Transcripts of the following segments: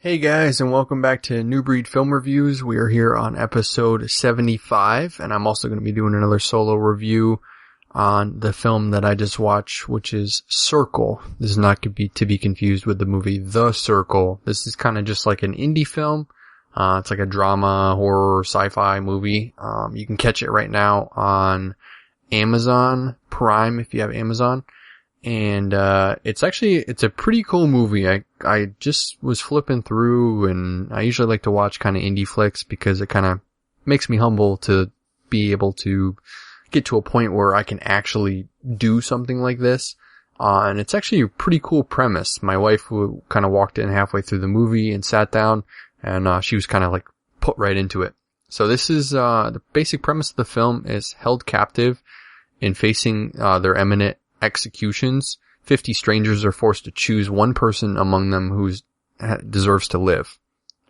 Hey guys, and welcome back to Newbreed Film Reviews. We are here on episode 75, and I'm also going to be doing another solo review on the film that I just watched, which is Circle. This is not to be confused with the movie The Circle. This is kind of just like an indie film. It's like a drama, horror, sci-fi movie. You can catch it right now on Amazon Prime if you have Amazon. And, it's a pretty cool movie. I just was flipping through, and I usually like to watch kind of indie flicks because it kind of makes me humble to be able to get to a point where I can actually do something like this. And it's actually a pretty cool premise. My wife kind of walked in halfway through the movie and sat down, and, she was kind of like put right into it. So this is, the basic premise of the film is held captive in facing, their imminent executions. 50 strangers are forced to choose one person among them who deserves to live.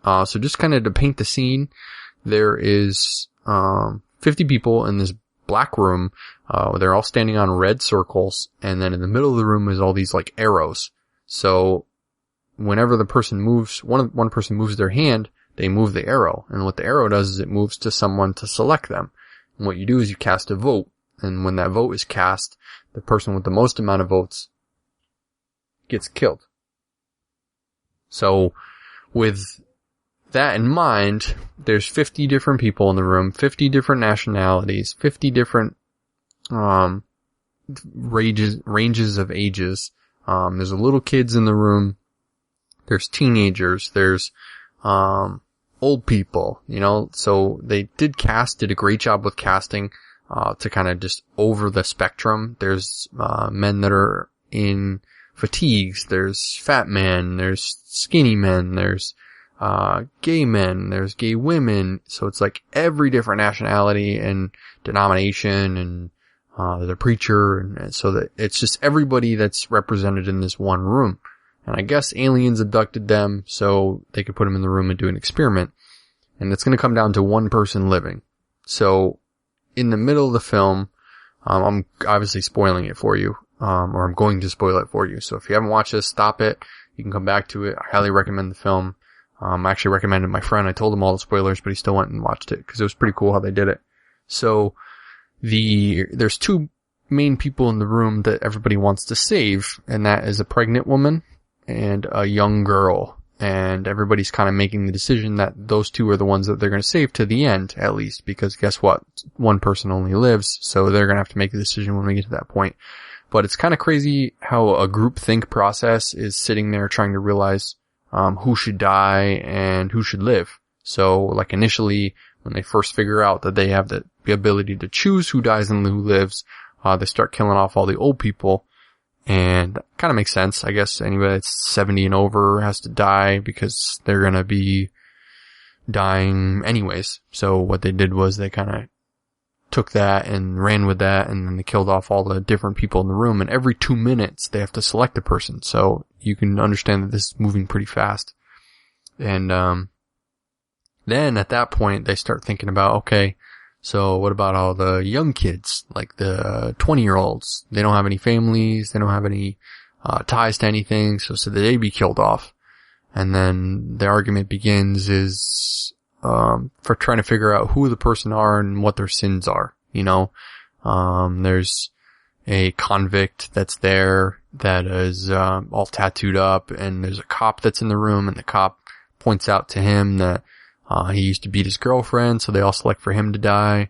So just kind of to paint the scene, there is 50 people in this black room. They're all standing on red circles, and then in the middle of the room is all these like arrows. So whenever the person moves, one person moves their hand, they move the arrow, and what the arrow does is it moves to someone to select them. And what you do is you cast a vote, and when that vote is cast, the person with the most amount of votes gets killed. So with that in mind, there's 50 different people in the room, 50 different nationalities, 50 different ranges of ages. There's little kids in the room, there's teenagers, there's old people, so they did a great job with casting. To kind of just over the spectrum. There's, men that are in fatigues, there's fat men, there's skinny men, there's, gay men, there's gay women. So it's like every different nationality and denomination, and, the preacher, and so that it's just everybody that's represented in this one room. And I guess aliens abducted them so they could put them in the room and do an experiment. And it's going to come down to one person living. So, in the middle of the film, I'm obviously spoiling it for you, or I'm going to spoil it for you. So if you haven't watched this, stop it. You can come back to it. I highly recommend the film. I actually recommended my friend. I told him all the spoilers, but he still went and watched it because it was pretty cool how they did it. So there's two main people in the room that everybody wants to save, and that is a pregnant woman and a young girl. And everybody's kind of making the decision that those two are the ones that they're going to save to the end, at least, because guess what? One person only lives, so they're going to have to make a decision when we get to that point. But it's kind of crazy how a group think process is sitting there trying to realize, who should die and who should live. So, like initially, when they first figure out that they have the ability to choose who dies and who lives, they start killing off all the old people. And that kind of makes sense. I guess anybody that's 70 and over has to die because they're going to be dying anyways. So what they did was they kind of took that and ran with that, and then they killed off all the different people in the room. And every 2 minutes they have to select a person. So you can understand that this is moving pretty fast. And then at that point they start thinking about, okay, so what about all the young kids, like the 20-year-olds? They don't have any families, they don't have any ties to anything, so they be killed off. And then the argument begins is for trying to figure out who the person are and what their sins are, There's a convict that's there that is all tattooed up, and there's a cop that's in the room, and the cop points out to him that he used to beat his girlfriend, so they all select for him to die.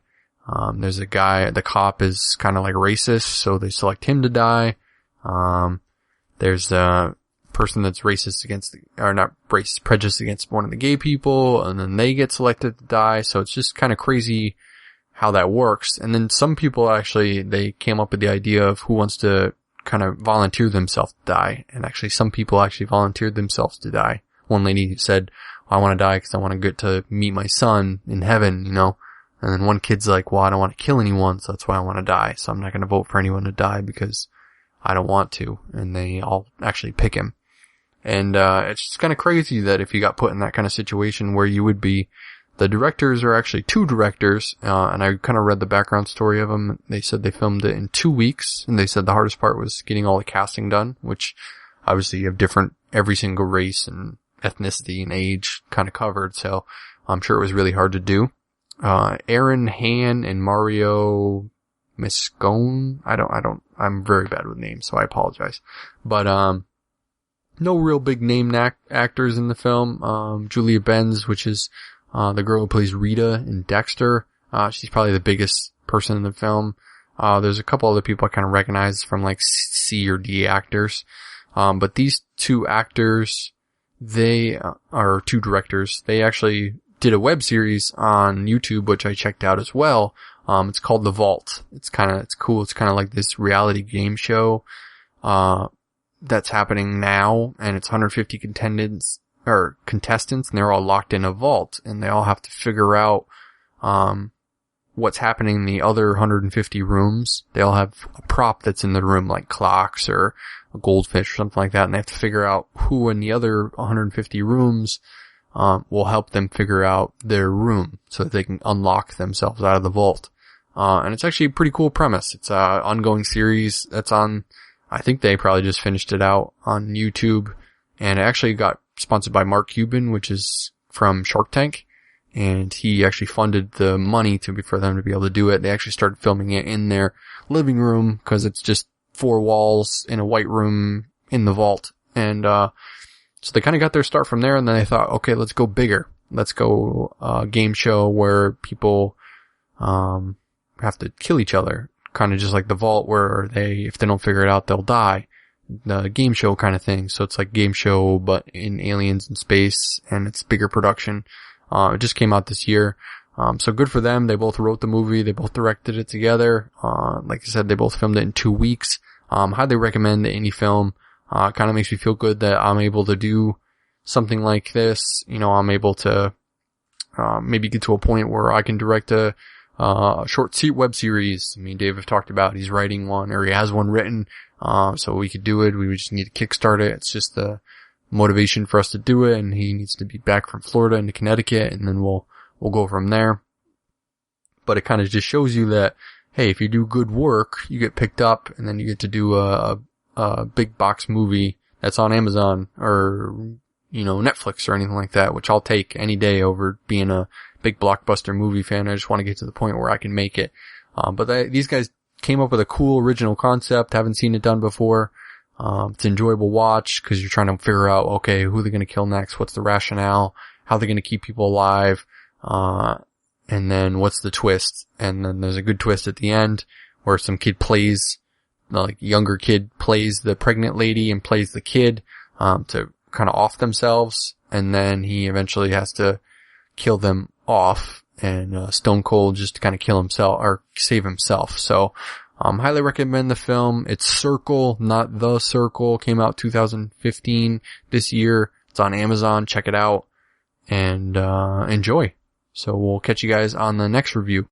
There's a guy, the cop is kind of like racist, so they select him to die. There's a person that's racist prejudiced against one of the gay people, and then they get selected to die. So it's just kind of crazy how that works. And then some people actually, they came up with the idea of who wants to kind of volunteer themselves to die. And actually some people actually volunteered themselves to die. One lady said, I want to die because I want to get to meet my son in heaven, And then one kid's like, well, I don't want to kill anyone, so that's why I want to die. So I'm not going to vote for anyone to die because I don't want to. And they all actually pick him. And it's just kind of crazy that if you got put in that kind of situation where you would be, the directors are actually two directors, and I kind of read the background story of them. They said they filmed it in 2 weeks, and they said the hardest part was getting all the casting done, which obviously you have every single race and ethnicity and age kind of covered. So I'm sure it was really hard to do. Aaron Han and Mario Moscone. I'm very bad with names, so I apologize. But, no real big name actors in the film. Julia Benz, which is, the girl who plays Rita in Dexter. She's probably the biggest person in the film. There's a couple other people I kind of recognize from like C or D actors. But these two actors, they are two directors. They actually did a web series on YouTube, which I checked out as well. It's called The Vault. It's cool. It's kind of like this reality game show, that's happening now, and it's 150 contestants, and they're all locked in a vault, and they all have to figure out, what's happening in the other 150 rooms. They all have a prop that's in the room, like clocks or a goldfish or something like that, and they have to figure out who in the other 150 rooms will help them figure out their room so that they can unlock themselves out of the vault. And it's actually a pretty cool premise. It's an ongoing series that's on, I think they probably just finished it out on YouTube, and it actually got sponsored by Mark Cuban, which is from Shark Tank, and he actually funded the money for them to be able to do it. They actually started filming it in their living room because it's just 4 walls in a white room in the vault. And, so they kind of got their start from there, and then they thought, okay, let's go bigger. Let's go a game show where people have to kill each other, kind of just like The Vault, where if they don't figure it out, they'll die. The game show kind of thing. So it's like game show, but in aliens in space, and it's bigger production. It just came out this year. So good for them. They both wrote the movie. They both directed it together. Like I said, they both filmed it in 2 weeks. Highly recommend the indie film. Kind of makes me feel good that I'm able to do something like this. You know, I'm able to, maybe get to a point where I can direct a short web series. I mean, Dave have talked about he's writing one, or he has one written. So we could do it. We would just need to kickstart it. It's just the motivation for us to do it. And he needs to be back from Florida into Connecticut, and then we'll go from there. But it kind of just shows you that, hey, if you do good work, you get picked up, and then you get to do a big box movie that's on Amazon or, Netflix or anything like that, which I'll take any day over being a big blockbuster movie fan. I just want to get to the point where I can make it. But these guys came up with a cool original concept. Haven't seen it done before. It's an enjoyable watch because you're trying to figure out, okay, who they're going to kill next? What's the rationale? How they're going to keep people alive? And then what's the twist? And then there's a good twist at the end where some kid plays, like younger kid plays the pregnant lady and plays the kid, to kind of off themselves. And then he eventually has to kill them off, and stone cold just to kind of kill himself or save himself. So, highly recommend the film. It's Circle, not The Circle. Came out 2015 this year. It's on Amazon. Check it out and enjoy. So we'll catch you guys on the next review.